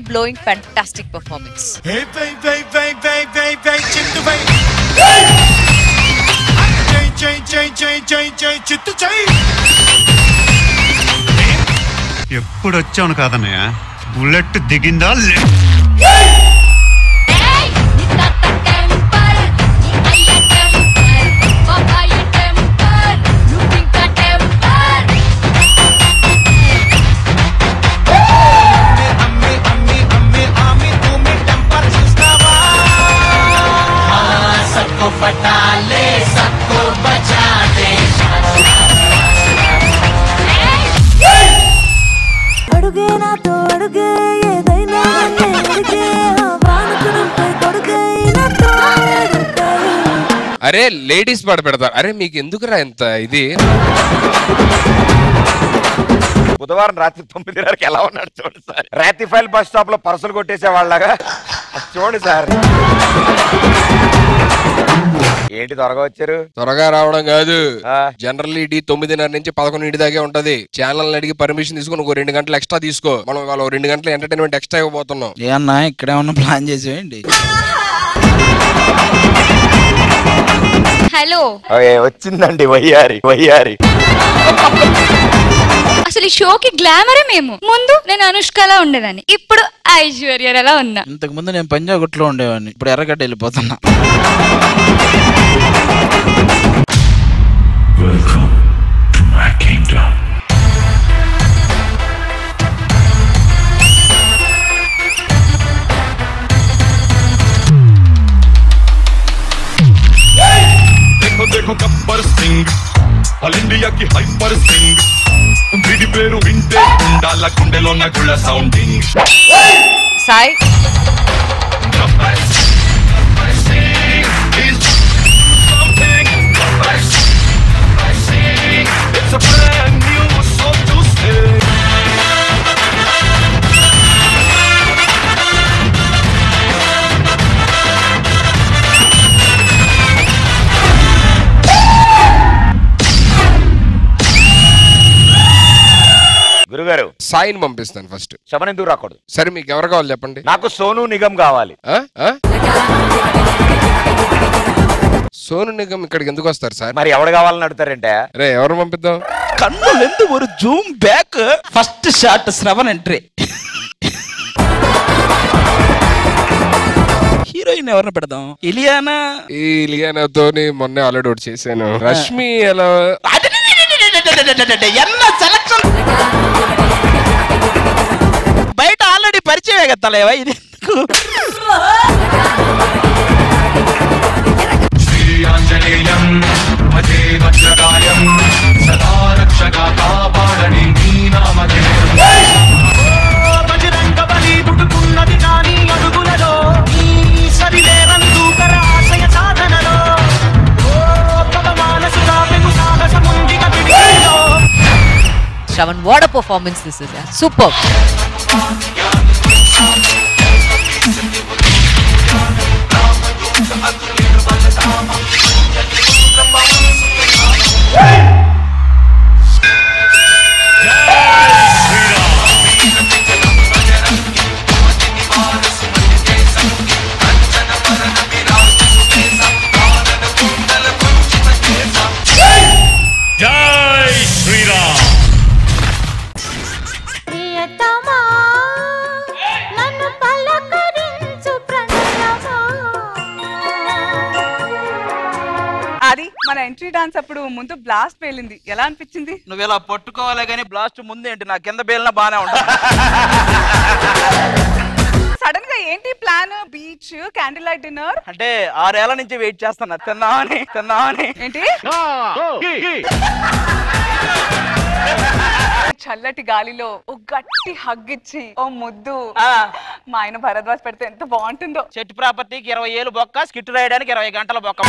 blowing, fantastic performance. Hey, chittu jai. ఎప్పుడు వచ్చాను కాదన్నయ్య, bullet దిగిందా? అరే లేడీస్ పాట పెడతారు. అరే మీకు ఎందుకురా ఇంత ఇది? బుధవారం రాత్రి 9:30కి ఎలా ఉన్నాడు చూడండి సార్. రాతిఫైల్ బస్ స్టాప్ లో పర్సులు కొట్టేసే వాళ్ళగా చూడండి సార్. ఏంటి త్వరగా వచ్చారు? త్వరగా రావడం కాదు, జనరల్ 9:30 నుంచి 11 దాకే ఉంటది. ఛానల్ అడిగి పర్మిషన్ తీసుకుని ఒక 2 గంటలు ఎక్స్ట్రా తీసుకో. మనం వాళ్ళు 2 గంటల ఎంటర్టైన్మెంట్ ఎక్స్ట్రా ఇవ్వబోతున్నాం. ఏమన్నా ఇక్కడే ఉన్న ప్లాన్ చేసేయండి. హలో, వచ్చిందండి వయ్యారి. అసలు ఈ షోకి గ్లామరే మేము. ముందు నేను అనుష్కలా ఉండేదాన్ని, ఇప్పుడు ఐశ్వర్యలా ఉన్నా. ఇంతకు ముందు నేను పంజాగుట్లో ఉండేవాడిని, ఇప్పుడు ఎర్రగడ్డ వెళ్ళిపోతున్నా. Welcome to my kingdom. देखो गब्बर सिंह, ऑल इंडिया की हाइपर सिंह, వీడి పేరు వింటే ఉండాల గుండెలో నగుళ్ళ sounding. Sai Gabbar Singh is something. Gabbar Singh, it's a brand new song to sing. గురుగారు, సాయిని పంపిస్తాను ఫస్ట్. శవన్ ఎందుకు రాకూడదు? సరే మీకు ఎవరు కావాలి చెప్పండి. నాకు సోను నిగమ్ కావాలి. సోను నిగమ్ ఇక్కడికి ఎందుకు వస్తారు సార్? మరి ఎవరు కావాలని అడుగుతారంటే రే ఎవరు పంపిద్దాం? కన్నులు ఎందుకు ఒక Zoom back. First shot Shravan entry. Heroine ఎవరిని పెడదాం? ఇలియానా. ఈ ఇలియానాతోని మొన్నే ఆల్రెడీ ఒకటి చేశాను. రష్మి ఎలా? బయట ఆల్రెడీ పరిచయం కత్తలేవా ఇది? శ్రీ ఆంజనేయం భజే వజ్రకాయం సదా రక్షగా కాపాడని నీ నామధేయం. బజరంగ బలి పుట్టుకున్నది కాని అడుగులలో, నీ సరిలేరని దూకర ఆశయ సాధనలో. Shravan, what a performance this is. Superb. జై శ్రీరామ్. అది మన ఎంట్రీ డాన్స్ అప్పుడు ముందు బ్లాస్ట్ పేలింది, ఎలా అనిపించింది? నువ్వు ఇలా పట్టుకోవాలి కానీ బ్లాస్ట్ ముందు ఏంటి? నా కింద పేలినా బానే ఉంటుంది. సడన్ గా ఏంటి plan? Beach, candle light dinner అంటే 6 ఏళ్ల నుంచి వెయిట్ చేస్తున్నా తిన్నామని. ఏంటి? చల్లటి గాలిలో ఓ గట్టి హగ్ ఇచ్చి ఓ ముద్దు మా ఆయన భరద్వాజ్ పెడితే ఎంత బాగుంటుందో. చెట్టు ప్రాపర్టీకి 20 ఏళ్ళు బొక్క, స్కిట్ రాయడానికి 20 గంటల బొక్క.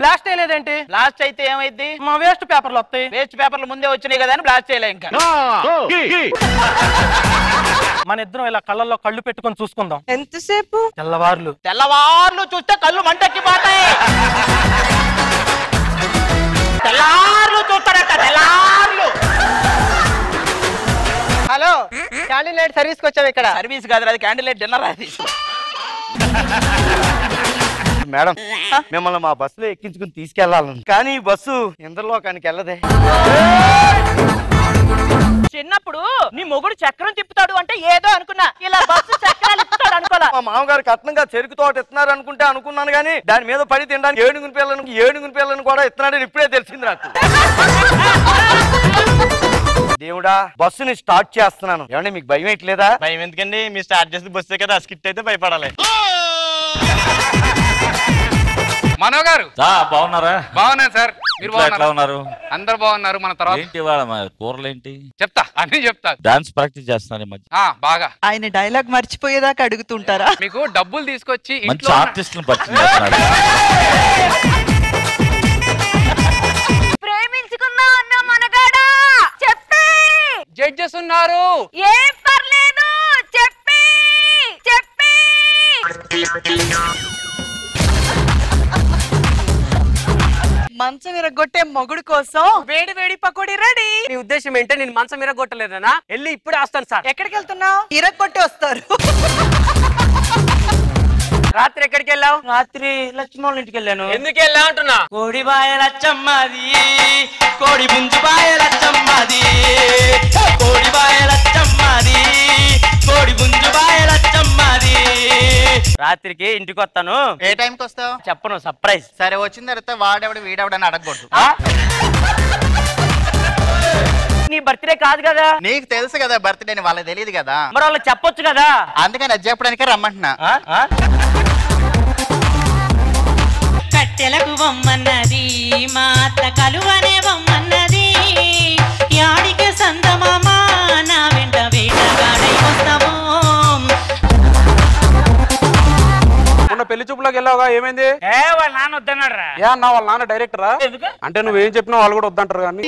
బ్లాస్ట్ చేయలేదేంటి? బ్లాస్ట్ అయితే ఏమైంది? మా వేస్ట్ పేపర్లు వస్తాయి. వేస్ట్ పేపర్లు ముందే వచ్చినాయి కదా అని బ్లాస్ట్ చేయలే. ఇంకా మన ఇద్దరం ఇలా కళ్ళల్లో కళ్ళు పెట్టుకొని చూసుకుందాం. ఎంతసేపు? తెల్లవార్లు చూస్తే కళ్ళు మంటెక్కిపోతాయి. క్యాండిల్ లైట్ సర్వీస్ కి వచ్చాము ఇక్కడ. సర్వీస్ కాదు, అది క్యాండిల్ లైట్ డిన్నర్. అది మేడం మిమ్మల్ని మా బస్సులో ఎక్కించుకుని తీసుకెళ్లాలను, కానీ ఈ బస్సు ఇంద్రలోకానికి వెళ్ళదే. చిన్నప్పుడు నీ మొగుడు చక్రం తిప్పుతాడు అంటే ఏదో అనుకున్నా, ఇలా బస్సు చక్రాలు తిప్పుతాడు అనుకోలా. మా మామగారు కట్నంగా చెరుకు తోట ఇస్తున్నారు అనుకుంటే అనుకున్నాను, కానీ దాని మీద పడి తినడానికి ఏడుగుని పిల్లలను కూడా ఇస్తున్నాడని ఇప్పుడే తెలిసింది నాకు. దేవుడా, బస్సుని స్టార్ట్ చేస్తున్నాను. ఏమండి మీకు భయం ఏంట్లేదా? భయం ఎందుకండి, మీరు స్టార్ట్ చేసి బస్సే కదా, స్కిట్ అయితే భయపడాలి. మనో గారు బాగున్నారా? బాగున్నాను సార్, మీరు ఎట్లా ఉన్నారు? అందరు బాగున్నారు. మన తర్వాత ఏంటి వాళ్ళ కూరలు ఏంటి చెప్తా, అన్ని చెప్తా. డాన్స్ ప్రాక్టీస్ చేస్తున్నారు ఈ మధ్య. బాగా. ఆయన డైలాగ్ మర్చిపోయేదాకా అడుగుతుంటారా? మీకు డబ్బులు తీసుకొచ్చి మంచి ఆర్టిస్టులను పరిచయం చేస్తున్నారు. ప్రేమించుకుందా అన్న మనగాడా చెప్పే జడ్జెస్ ఉన్నారు. ఏం పర్లేదు చెప్పే చెప్పే. మంచం విరగొట్టే మొగుడు కోసం వేడి వేడి పకోడీ రెడీ. నీ ఉద్దేశం ఏంటో? నేను మంచం విరగొట్టలేదనా? వెళ్ళి ఇప్పుడే వస్తాను సార్. ఎక్కడికి వెళ్తున్నావు? ఇరగొట్టి వస్తారు. రాత్రి ఎక్కడికి వెళ్ళావు? రాత్రి లక్ష్మణ్ ఇంటికి వెళ్ళాను. ఎందుకు వెళ్ళావు అంటున్నా? కోడి బాయ లచ్చమ్మది, కోడి పుంజు బాయ లచ్చమ్మది, కోడి బాయ లచ్చమ్మది, కోడి పుంజు బాయ లచ్చమ్మది. రాత్రికి ఇంటికి వస్తాను. ఏ టైంకి వస్తావు? చెప్పను, సర్ప్రైజ్. సరే, వచ్చిన తర్వాత వాడెవడు వీడెవడని అడగకూడదు. నీ బర్త్డే కాదు కదా? నీకు తెలుసు కదా బర్త్డే, వాళ్ళకి తెలియదు కదా. మరి వాళ్ళకి చెప్పొచ్చు కదా. అందుకని అది చెప్పడానికే రమ్మంటున్నా. కట్టెలకు బొమ్మన్నది, మా అత్త కలువనే బొమ్మన్నది, యాడికి సందమామా నా వెంట వేటగాడై వస్తాము. పెళ్లి చూపులోకి వెళ్ళావుగా, ఏమైంది? వాళ్ళ నాన్న వద్దన్నాడు రా. ఏ అన్నా, వాళ్ళ నాన్న డైరెక్టరా? అంటే నువ్వేం చెప్పినా వాళ్ళు కూడా వద్దంటారు. కానీ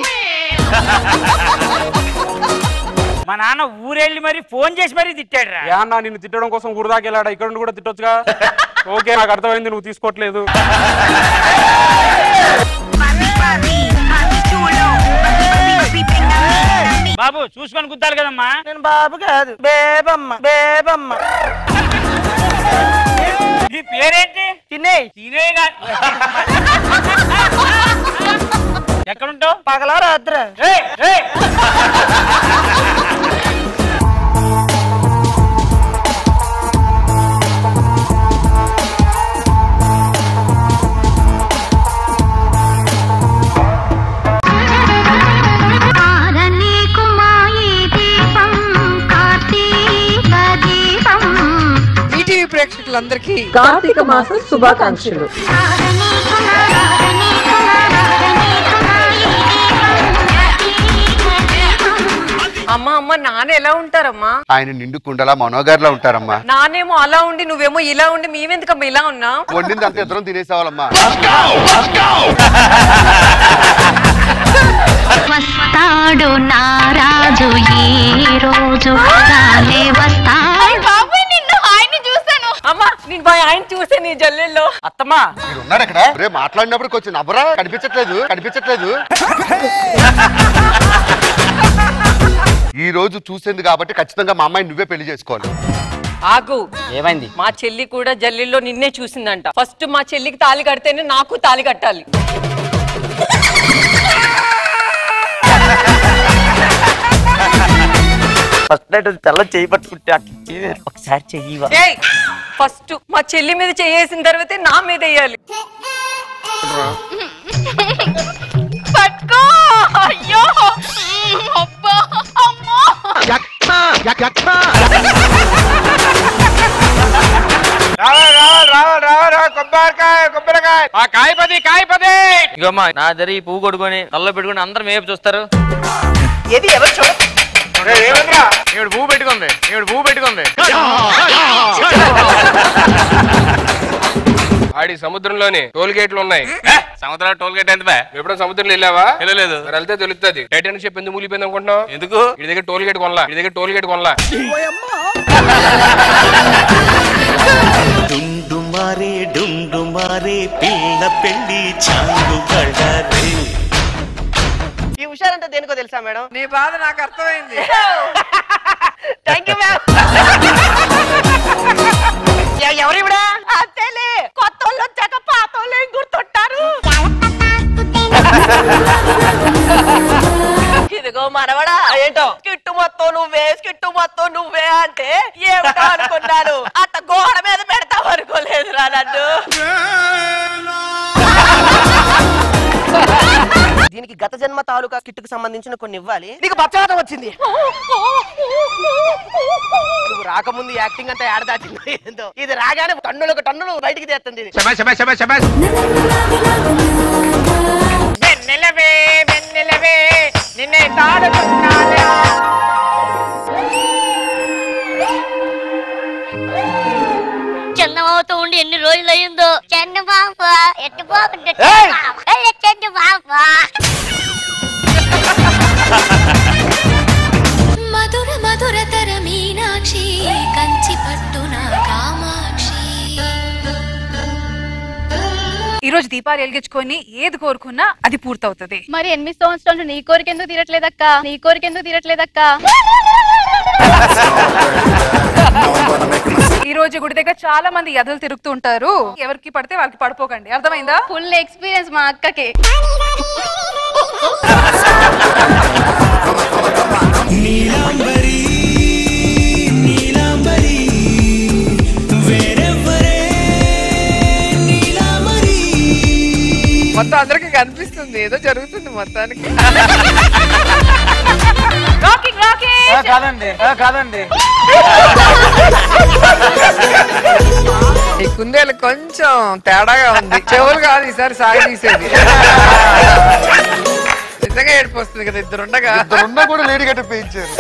మా నాన్న ఊరెళ్ళి మరి ఫోన్ చేసి మరి తిట్టాడు రా. ఏ అన్నా, నిన్ను తిట్టడం కోసం ఊరు దాకా వెళ్ళాడా? ఇక్కడ నుండి కూడా తిట్టొచ్చుగా. ఓకే, నాకు అర్థమైంది, నువ్వు తీసుకోవట్లేదు. బాబు చూసుకొని కుద్దాలి కదమ్మా. నేను బాబు కాదు, బేబమ్మ. బేబమ్మ నీ పేరేంటి? తినే తినే. ఎక్కడుంటావు? పగలా రాత్ర? ప్రేక్షకులందరికీ కార్తీక మాస శుభాకాంక్షలు. అమ్మా అమ్మ నాన్న ఎలా ఉంటారమ్మా? ఆయన నిండు కుండలా మనోగారిలా ఉంటారమ్మా. నానేమో అలా ఉండి నువ్వేమో ఇలా ఉండి మేమెందుకమ్మా ఇలా ఉన్నా? వండింది అంత ఇద్దరం తినేసేవాళ్ళమ్మా. వస్తాడు నారాజు ఈ రోజు అమ్మా. నేను ఆయన చూసే నీ జల్లెల్లో. అత్తమ్మా మీరు ఉన్నారు అక్కడ. రే మాట్లాడినప్పుడు కొంచెం నవ్వరా, కనిపించట్లేదు. ఈ రోజు చూసింది కాబట్టి ఖచ్చితంగా మా అమ్మాయి నువ్వే పెళ్లి చేసుకోవాలి. ఆగు. ఏమైంది? మా చెల్లి కూడా జల్లిల్లో నిన్నే చూసిందంట. ఫస్ట్ మా చెల్లికి తాళి కడితేనే నాకు తాళి కట్టాలి. ఫస్ట్ నైట్ తెల్ల చేయి పట్టుకుంటే ఒకసారి చెయ్యివా? ఫస్ట్ మా చెల్లి మీద చేసిన తర్వాతే నా మీద వేయాలి. పట్టుకో. అయ్యో అబ్బా అమ్మో. ఇగమ్మా నా దగ్గర ఈ పువ్వు కొడుకొని కల్లో పెట్టుకుని అందరం ఏపు చూస్తారు. ఏది ఎవరు చూడ పువ్వు పెట్టుకుంది. ఆడి సముద్రంలోని టోల్ గేట్లు ఉన్నాయి. సముద్రంలో టోల్ గేట్ ఎంత? ఎప్పుడో సముద్రంలో వెళ్ళావా? వెళ్ళలేదు. వెళ్తే తెలుస్తుంది. టైటానిక్ షిప్ ఎందుకు మూలిపోయింది అనుకుంటున్నావు? ఎందుకు? ఇది దగ్గర టోల్ గేట్ కొనలా. డుండు మారే పిల్ల పెళ్లి చాలు పడరే. ఈ హుషారంటే దేనికో తెలుసా మేడం? నీ బాధ నాకు అర్థమైంది. Thank you ma'am. ఎవరివిడా? అంతేలే, కొత్త వాళ్ళు వచ్చాక పాత వాళ్ళు ఏం గుర్తుంటారు. ఇదిగో మనవడా, ఏంటో స్కిట్టు మొత్తం నువ్వే అంటే ఏమిటో అనుకున్నాను. అట్ట గోడ మీద పెడతావు అనుకోలేదురా నన్ను. దీనికి గత జన్మ తాలూకా కిట్టుకు సంబంధించిన కొన్ని ఇవ్వాలి. నీకు పచ్చగతం వచ్చింది. నువ్వు రాకముందు యాక్టింగ్ అంతా ఏడదాటింది. ఏందో ఇది రాగానే టన్నులకు టన్నులు బయటికి తెస్తుంది. వెన్నెలవే నిన్నే తాడుతున్నానే. చందమామతో ఉండి ఎన్ని రోజులు అయిందో. చందమామ ఎట్టు బాగుంది. మధుర మధుర తర మీనాక్షి కంచి పట్టున కామాక్షి. ఈ రోజు దీపాలు వెలిగించుకొని ఏది కోరుకున్నా అది పూర్తవుతుంది. మరి 8 సంవత్సరాలు నీ కోరిక ఎందుకు తీరట్లేదక్క? ఈ రోజు గుడి దగ్గర చాలా మంది ఎదలు తిరుగుతూ ఉంటారు. ఎవరికి పడితే వాళ్ళకి పడిపోకండి, అర్థమైందా? ఫుల్ ఎక్స్పీరియన్స్ మా అక్కకి. మొత్తం అందరికి కనిపిస్తుంది, ఏదో జరుగుతుంది మొత్తానికి. కాదండి ఈ కుందేలు కొంచెం తేడాగా ఉంది. చెవులు కాదు ఈసారి సాగి తీసేది. నిజంగా ఏడుపు వస్తుంది కదా, ఇద్దరుండగా కూడా లేడీ గట్ట పెంచారు.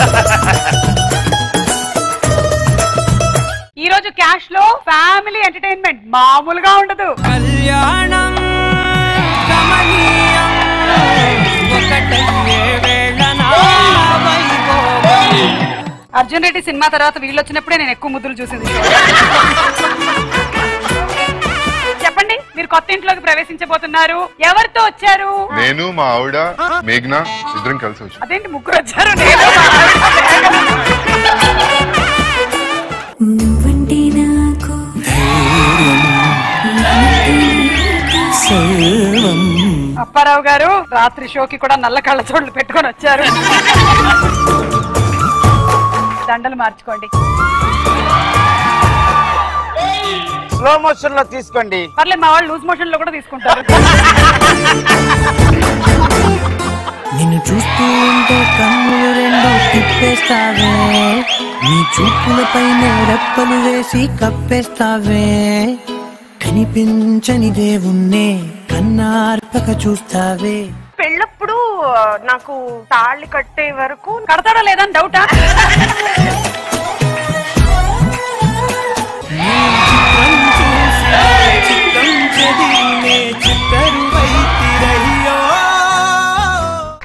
ఈ రోజు క్యాష్ లో ఫ్యామిలీ ఎంటర్టైన్మెంట్ మామూలుగా ఉండదు. కళ్యాణం అర్జున్ రెడ్డి సినిమా తర్వాత వీళ్ళు వచ్చినప్పుడే నేను ఎక్కువ ముద్దులు చూసింది. చెప్పండి, మీరు కొత్త ఇంట్లోకి ప్రవేశించబోతున్నారు. ఎవరితో వచ్చారు? నేను, మా ఆవిడ, మేఘ్నా ఇద్దరం కలిసి వచ్చాం. అదేంటి ముగ్గురు వచ్చారు? అప్పారావు గారు రాత్రి షోకి కూడా నల్ల కళ్ళ చోట్లు పెట్టుకొని వచ్చారు. దండలు మార్చుకోండి. స్లో మోషన్ లో తీసుకోండి. పర్లేదు, మా వాళ్ళు లూజ్ మోషన్ లో కూడా తీసుకుంటారు. నిన్ను చూస్తూ ఉంటే కన్నులు రెండు తిప్పేస్తావే, నీ చూపులపైన రెప్పలు వేసి కప్పేస్తావే, కనిపించని దేవుణ్ణే కన్నార్పక చూస్తావే. పెళ్ళప్పుడు నాకు తాళి కట్టే వరకు కడతాడా లేదని డౌటా?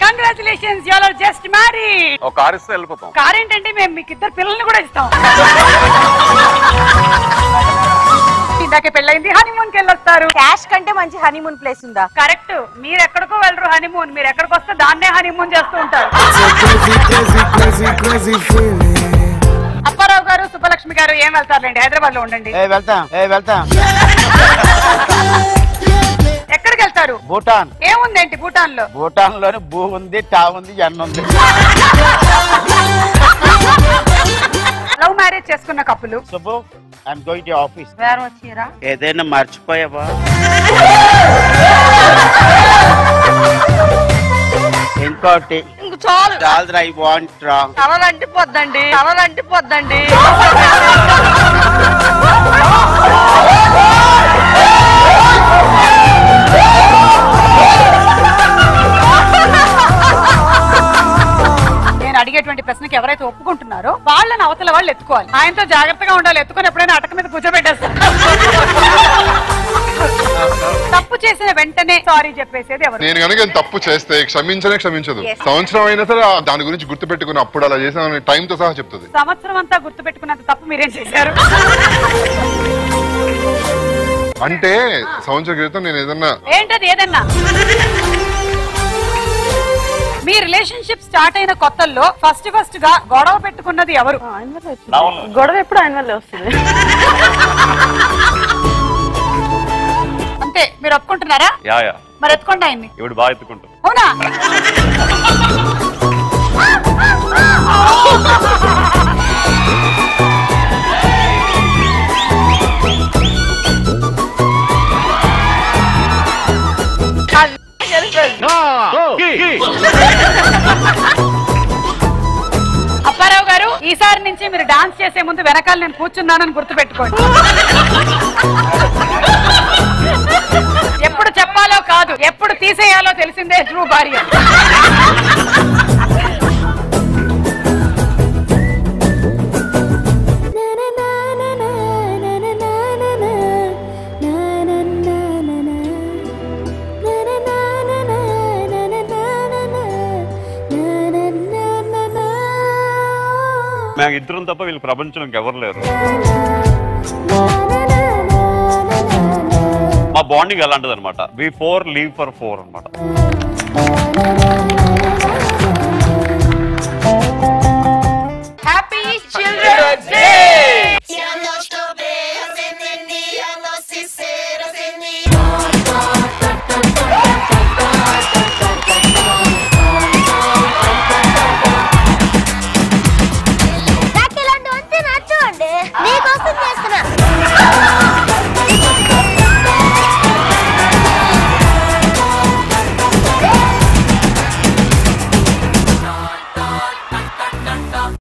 Congratulations, you are just married. ఒక కార్ ఇస్తే వెళ్ళిపోతాం. కార్ ఏంటంటే మేము మీకు ఇద్దరు పిల్లల్ని కూడా ఇస్తాం. ఇందాకే పెళ్ళైంది, హనీమూన్ కి వెళ్ళొస్తారు. క్యాష్ కంటే మంచి హనీమూన్ ప్లేస్ ఉందా? కరెక్ట్, మీరు ఎక్కడికో వెళ్ళరు హనీమూన్, మీరు ఎక్కడికి వస్తే దాన్నే హనీమూన్ చేస్తూ ఉంటారు. అప్పారావు గారు, సుబ్బలక్ష్మి గారు ఏం వెళ్తారులేండి, హైదరాబాద్ లో ఉండండి. వెళ్తాం. ఎక్కడికి వెళ్తారు? భూటాన్. ఏముందేంటి భూటాన్ లో? భూటాన్ లోని భూ ఉంది, టా ఉంది, ఎన్న ఉంది. లవ్ మ్యారేజ్ చేసుకున్న కప్పులు. Shubhu, I'm going to office. వేరే వచ్చారా? ఏదైనా మర్చిపోయావా? ఇంకోటి చాలు. I want wrong. తలంటిపోద్దండి. నేను అడిగేటువంటి ప్రశ్నకి ఎవరైతే ఒప్పుకుంటున్నారో వాళ్ళని అవతల వాళ్ళు ఎత్తుకోవాలి. ఆయనతో జాగ్రత్తగా ఉండాలి, ఎత్తుకొని ఎప్పుడైనా అటక మీద కూర్చోబెట్టేస్తారు. తప్పు చేసిన వెంటనే సారీ చెప్పేసేది ఎవరు? నేను కనుక తప్పు చేస్తే క్షమించదు. సంవత్సరం అయినా సరే దాని గురించి గుర్తు పెట్టుకుని అప్పుడు అలా చేసామని టైం తో సహా చెప్తుంది. సంవత్సరం అంతా గుర్తు పెట్టుకున్నంత తప్పు మీరేం చేశారు? అంటే సంవత్సరం క్రితం నేను ఏదన్నా ఏంటది? ఏదన్నా మీ రిలేషన్షిప్ స్టార్ట్ అయిన కొత్తల్లో ఫస్ట్ గా గొడవ పెట్టుకున్నది ఎవరు? గొడవ ఎప్పుడు ఆయన వల్లే వస్తుంది. అంతే, మీరు ఒప్పుకుంటున్నారా? మరి ఎత్తుకోండి ఆయన్ని. ఇప్పుడు బాగా ఎత్తుకుంటాం. అవునా? అప్పారావు గారు, ఈసారి నుంచి మీరు డాన్స్ చేసే ముందు వెనకాల నేను కూర్చున్నానని గుర్తుపెట్టుకోండి. ఎప్పుడు చెప్పాలో కాదు, ఎప్పుడు తీసేయాలో తెలిసిందే ట్రూ భార్య. మేము ఇద్దరం తప్ప వీళ్ళు ప్రపంచంలో ఇంకెవరు లేరు. మా బాండింగ్ అలాంటిది అనమాట. వి 4 లీవ్ ఫర్ 4 అనమాట. Happy children's day. నీకోసం చేస్తున్నా.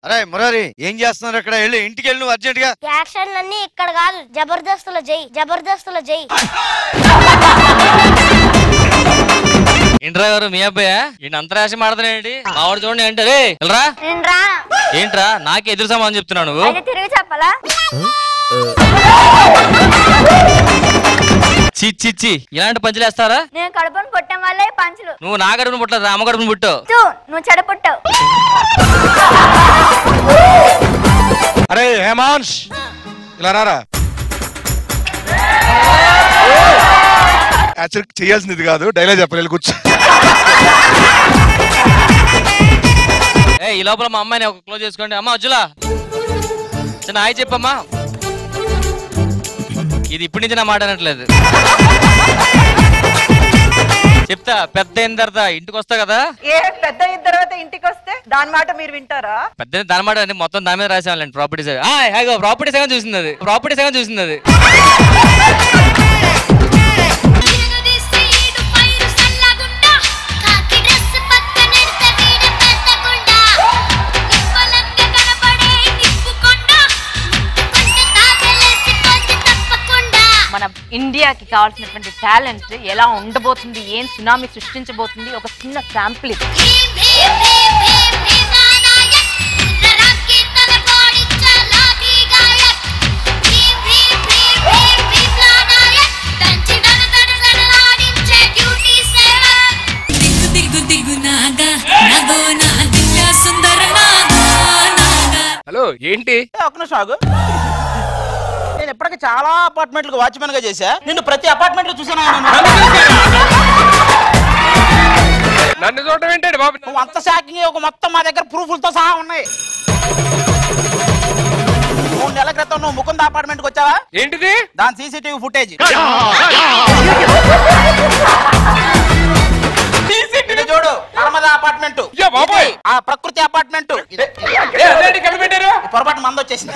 అరే మురారి, ఏం చేస్తున్నారు అక్కడ? వెళ్ళి ఇంటికి వెళ్ళి నువ్వు అర్జెంట్ గా. యాక్షన్ అన్ని ఇక్కడ కాదు, జబర్దస్తుల జై, జబర్దస్తుల జై. ఏంట్రా గారు మీ అబ్బాయా? ఈయన అంతరాశ మాడతానేంటి? మావాడు చూడండి ఏంటరే ఏంట్రా నాకు ఎదురు సమానం చెప్తున్నావు నువ్వు? తిరిగి చెప్పాలా? చిచ్చి ఇలాంటి పంచులు వేస్తారా? నేను కడుపును పుట్టం వల్లే పంచులు. నువ్వు నా గడుపును పుట్టలేదు, అమ్మ గడుపును పుట్టావు. నువ్వు చెడ పుట్టావు. అరే హేమాంష్, ఇలా రారా. యాక్చువల్ చేయాల్సింది కాదు, డైలాగ్ చెప్పలేదు, కూర్చో. ఈ లోపల మా అమ్మాయిని ఒక క్లోజ్ చేసుకోండి. అమ్మ అజ్జులా, చిన్న హాయ్ చెప్పమ్మా. ఇది ఇప్పటి నుంచి నా మాట అనట్లేదు. చెప్తా, పెద్ద అయిన తర్వాత ఇంటికి వస్తా కదా. పెద్ద అయిన తర్వాత ఇంటికి వస్తే దాని మాట మీరు వింటారా? పెద్ద దాని మాట అంటే మొత్తం దాని మీద రాసేవాళ్ళండి. ప్రాపర్టీస్ ప్రాపర్టీస్ ఏమో చూసింది అది, ప్రాపర్టీస్ ఏమో చూసింది అది. మన ఇండియాకి కావాల్సినటువంటి టాలెంట్ ఎలా ఉండబోతుంది, ఏం సునామీ సృష్టించబోతుంది, ఒక చిన్న శాంపుల్. హలో ఏంటి? ఒక నిమిషం ఆగు. నేను ఇప్పటికీ చాలా అపార్ట్మెంట్లకు వాచ్మెన్ గా చేశా. నిన్ను ప్రతి అపార్ట్మెంట్ లో చూసాను. నన్ను చూడటం ఏంటండి బాబు? నువ్వు అంత షాకింగ్. ఒక మొత్తం మా దగ్గర ప్రూఫ్లతో సహా ఉన్నాయి. 3 నెలల క్రితం నువ్వు ముకుంద అపార్ట్మెంట్ కి వచ్చావా? ఏంటిది? దాని సీసీటీవీ ఫుటేజ్. చూడు, నర్మద అపార్ట్మెంట్, ఆ ప్రకృతి అపార్ట్మెంట్. పొరపాటు మంది వచ్చేసింది.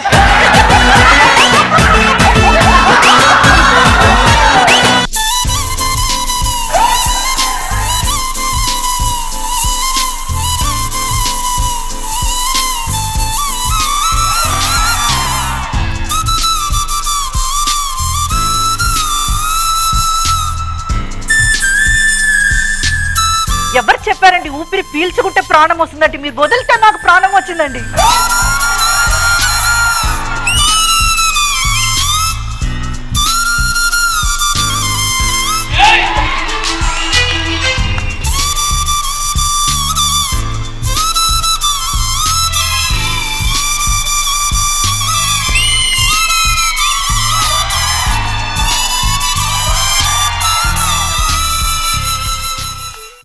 ఎవరు చెప్పారండి ఊపిరి పీల్చుకుంటే ప్రాణం వస్తుందండి? మీరు వదిలితే నాకు ప్రాణం వచ్చిందండి.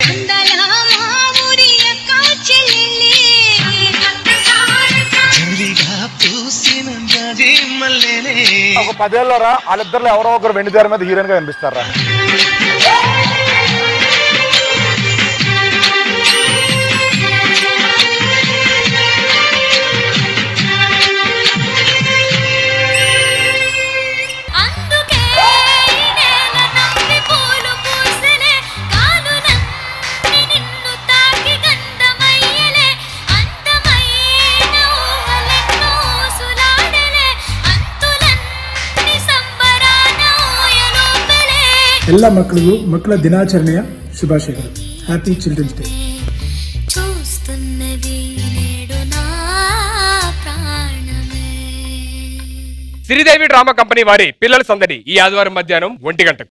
అందలా మా ఊరి అక్క 10 ఏళ్ళరా వాళ్ళిద్దరు ఎవరో ఒకరు వెండి తెర మీద హీరోయిన్ గా కనిపిస్తారా? ಎಲ್ಲ ಮಕ್ಕಳಿಗೂ ಮಕ್ಕಳ ದಿನಾಚರಣೆಯ ಶುಭಾಶಯಗಳು. Happy children's day. Sridevi drama company వారి పిల్లల సందడి ఈ ఆదివారం మధ్యాహ్నం 1 గంటకు.